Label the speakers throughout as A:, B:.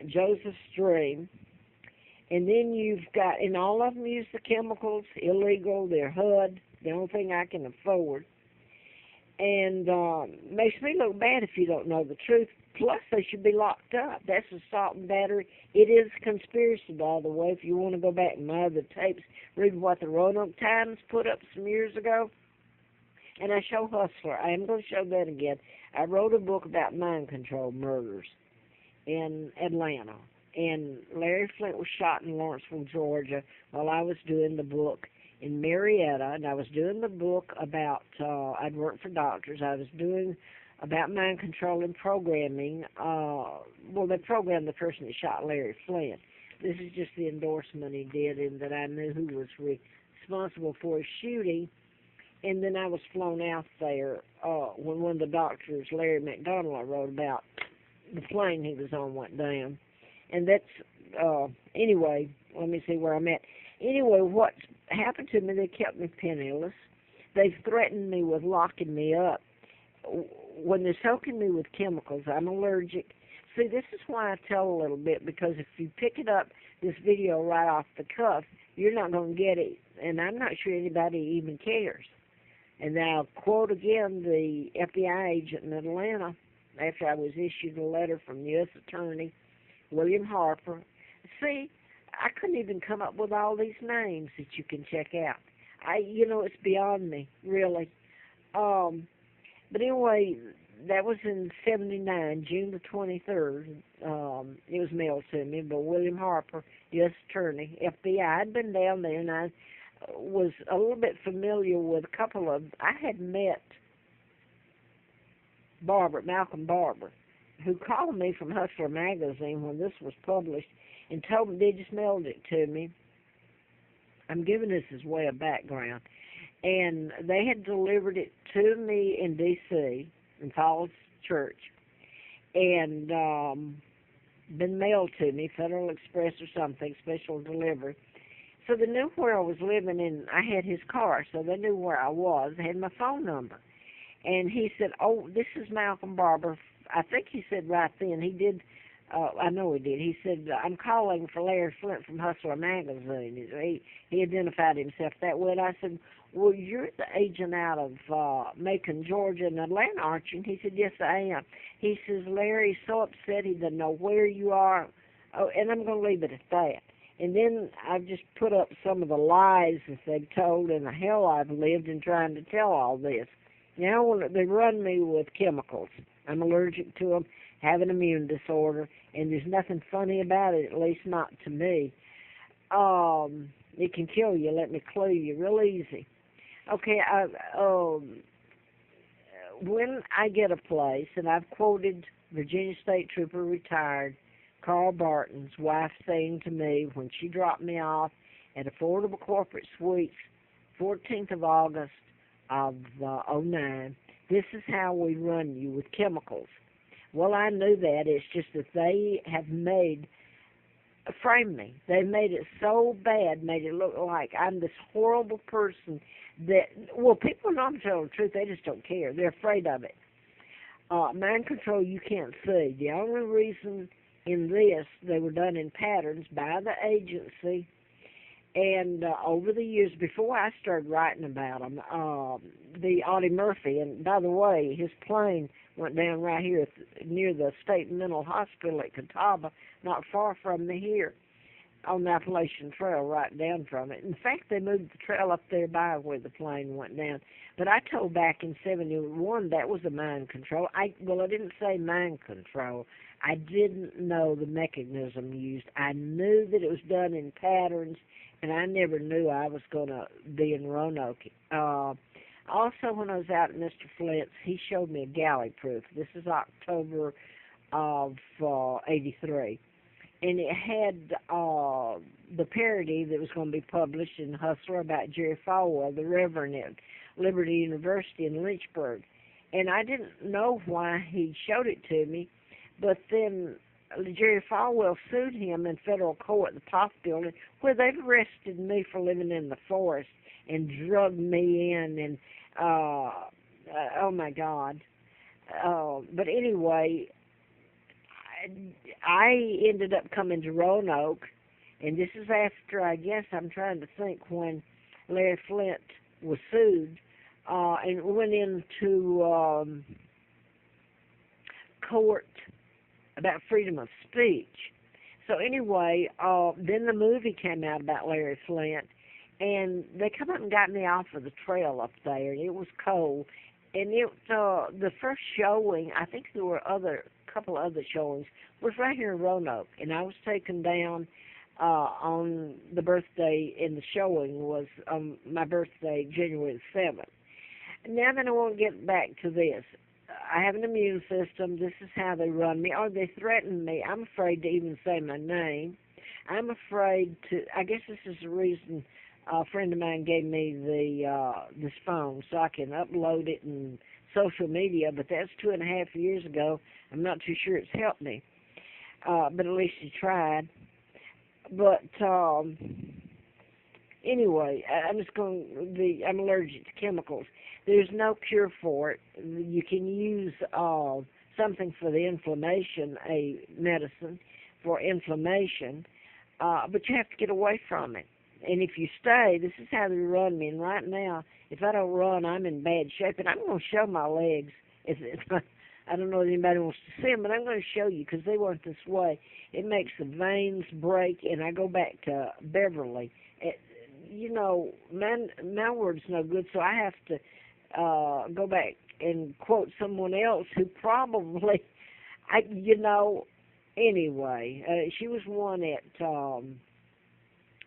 A: Joseph's Dream. And then you've got, and all of them use the chemicals, illegal, they're HUD, the only thing I can afford. And makes me look bad if you don't know the truth. Plus, they should be locked up. That's assault and battery. It is conspiracy, by the way. If you want to go back in my other tapes, read what the Roanoke Times put up some years ago. And I show Hustler. I am going to show that again. I wrote a book about mind control murders in Atlanta. And Larry Flint was shot in Lawrenceville, Georgia, while I was doing the book in Marietta. And I was doing the book about, I'd worked for doctors. I was doing about mind control and programming. Well, they programmed the person that shot Larry Flint. This is just the endorsement he did, and that I knew who was responsible for his shooting. And then I was flown out there when one of the doctors, Larry McDonald, I wrote about, the plane he was on went down. And that's, anyway, let me see where I'm at. Anyway, what happened to me, they kept me penniless. They've threatened me with locking me up. When they're soaking me with chemicals, I'm allergic. See, this is why I tell a little bit, because if you pick it up, this video right off the cuff, you're not going to get it. And I'm not sure anybody even cares. And then I'll quote again the FBI agent in Atlanta after I was issued a letter from the U.S. Attorney, William Harper. See, I couldn't even come up with all these names that you can check out. It's beyond me, really. But anyway, that was in '79, June the 23rd. It was mailed to me by William Harper, U.S. Attorney, FBI. I'd been down there, and I was a little bit familiar with a couple of, I had met Malcolm Barber, who called me from Hustler magazine when this was published and told me, they just mailed it to me. I'm giving this as way of background. And they had delivered it to me in D.C., in Falls Church, and been mailed to me, Federal Express or something, special delivery. So they knew where I was living, and I had his car, so they knew where I was. They had my phone number. And he said, oh, this is Malcolm Barber. I think he said right then, he did, I know he did. He said, I'm calling for Larry Flint from Hustler magazine. He identified himself that way. And I said, well, you're the agent out of Macon, Georgia, and Atlanta, aren't you? And he said, yes, I am. He says, Larry's so upset he doesn't know where you are. Oh, and I'm going to leave it at that. And then I've just put up some of the lies that they've told and the hell I've lived in trying to tell all this. Now they run me with chemicals. I'm allergic to them, have an immune disorder, and there's nothing funny about it, at least not to me. It can kill you, let me clue you, real easy. Okay, when I get a place, and I've quoted Virginia State Trooper retired Carl Barton's wife saying to me when she dropped me off at Affordable Corporate Suites, 14th of August of '09, this is how we run you with chemicals. Well, I knew that. It's just that they have framed me. They made it so bad, made it look like I'm this horrible person that, well, people know I'm telling the truth. They just don't care. They're afraid of it. Mind control you can't see. The only reason in this, they were done in patterns by the agency, and over the years, before I started writing about them, the Audie Murphy, and by the way, his plane went down right here near the State Mental Hospital at Catawba, not far from me here, on the Appalachian Trail, right down from it. In fact, they moved the trail up there by where the plane went down. But I told back in '71 that was a mind control. I didn't say mind control. I didn't know the mechanism used. I knew that it was done in patterns, and I never knew I was going to be in Roanoke. Also, when I was out at Mr. Flint's, he showed me a galley proof. This is October of '83. And it had the parody that was going to be published in Hustler about Jerry Falwell, the Reverend at Liberty University in Lynchburg. And I didn't know why he showed it to me, but then Jerry Falwell sued him in federal court at the Poff building, where they've arrested me for living in the forest and drugged me in, and oh my God. But anyway, I ended up coming to Roanoke, and this is after, I guess, I'm trying to think, when Larry Flint was sued, and went into court about freedom of speech. So anyway, then the movie came out about Larry Flint, and they come up and got me off of the trail up there, and it was cold. And the first showing, I think there were couple other showings, was right here in Roanoke, and I was taken down on the birthday, and the showing was on my birthday, January the 7th. Now then, I want to get back to this. I have an immune system. This is how they run me. Or they threaten me. I'm afraid to even say my name. I'm afraid to, I guess this is the reason a friend of mine gave me this phone, so I can upload it in social media, but that's 2.5 years ago. I'm not too sure it's helped me, but at least he tried. But anyway, I'm allergic to chemicals. There's no cure for it. You can use something for the inflammation, a medicine for inflammation, but you have to get away from it. And if you stay, this is how they run me. And right now, if I don't run, I'm in bad shape. And I'm going to show my legs. I don't know if anybody wants to see them, but I'm going to show you because they weren't this way. It makes the veins break, and I go back to Beverly. My word's no good, so I have to go back and quote someone else who probably, anyway, she was one at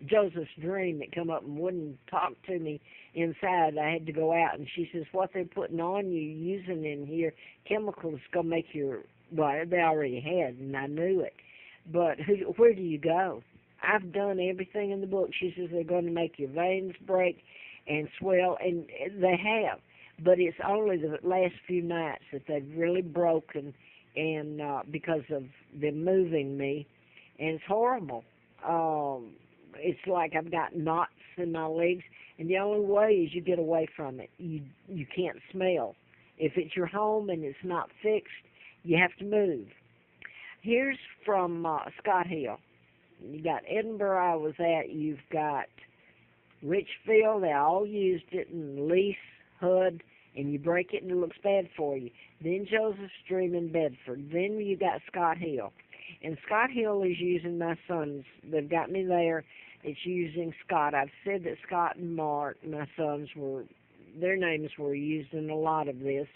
A: Joseph's Dream that come up and wouldn't talk to me inside. I had to go out, and she says, what they're putting on you, using in here, chemicals going to make well, they already had, and I knew it. But where do you go? I've done everything in the book. She says they're going to make your veins break and swell, and they have. But it's only the last few nights that they've really broken, and because of them moving me, and it's horrible. It's like I've got knots in my legs, and the only way is you get away from it. You can't smell. If it's your home and it's not fixed, you have to move. Here's from Scott Hill. You got Edinburgh I was at. You've got Richfield. They all used it, and Lease, Hood, and you break it and it looks bad for you. Then Joseph Stream in Bedford. Then you got Scott Hill. And Scott Hill is using my sons. They've got me there. It's using Scott. I've said that Scott and Mark, my sons, their names were used in a lot of this,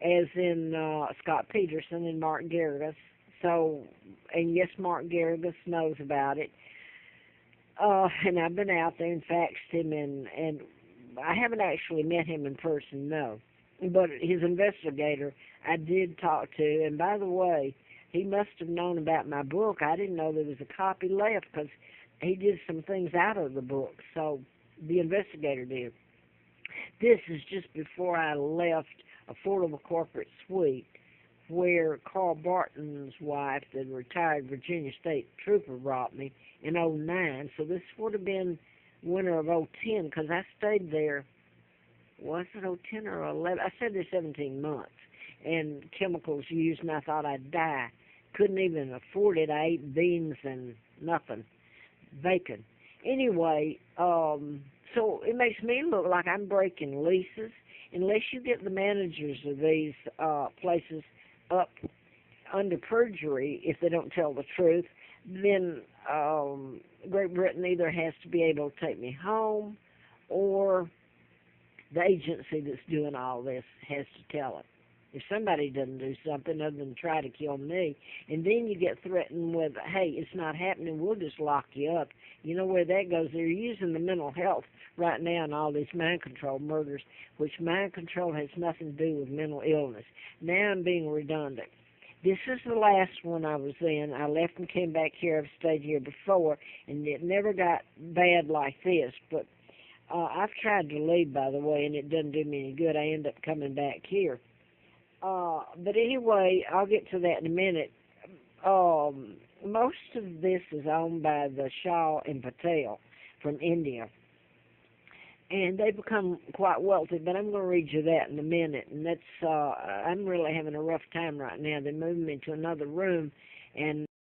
A: as in Scott Peterson and Mark Garrigus. So, and yes, Mark Garrigus knows about it. And I've been out there and faxed him, and I haven't actually met him in person, no. But his investigator I did talk to, and by the way, he must have known about my book. I didn't know there was a copy left because he did some things out of the book, so the investigator did. This is just before I left Affordable Corporate Suite, where Carl Barton's wife, the retired Virginia State Trooper, brought me in '09. So this would have been winter of '10 because I stayed there, was it '10 or '11? I stayed there 17 months, and chemicals used, and I thought I'd die. Couldn't even afford it. I ate beans and nothing, bacon. Anyway, so it makes me look like I'm breaking leases. Unless you get the managers of these places up under perjury, if they don't tell the truth, then Great Britain either has to be able to take me home, or the agency that's doing all this has to tell it. If somebody doesn't do something other than try to kill me, and then you get threatened with, hey, it's not happening, we'll just lock you up. You know where that goes? They're using the mental health right now in all these mind control murders, which mind control has nothing to do with mental illness. Now I'm being redundant. This is the last one I was in. I left and came back here. I've stayed here before, and it never got bad like this. But I've tried to leave, by the way, and it doesn't do me any good. I end up coming back here. But anyway, I'll get to that in a minute. Most of this is owned by the Shah and Patel from India. and they become quite wealthy. But I'm going to read you that in a minute, and that's I'm really having a rough time right now. They moved me to another room, and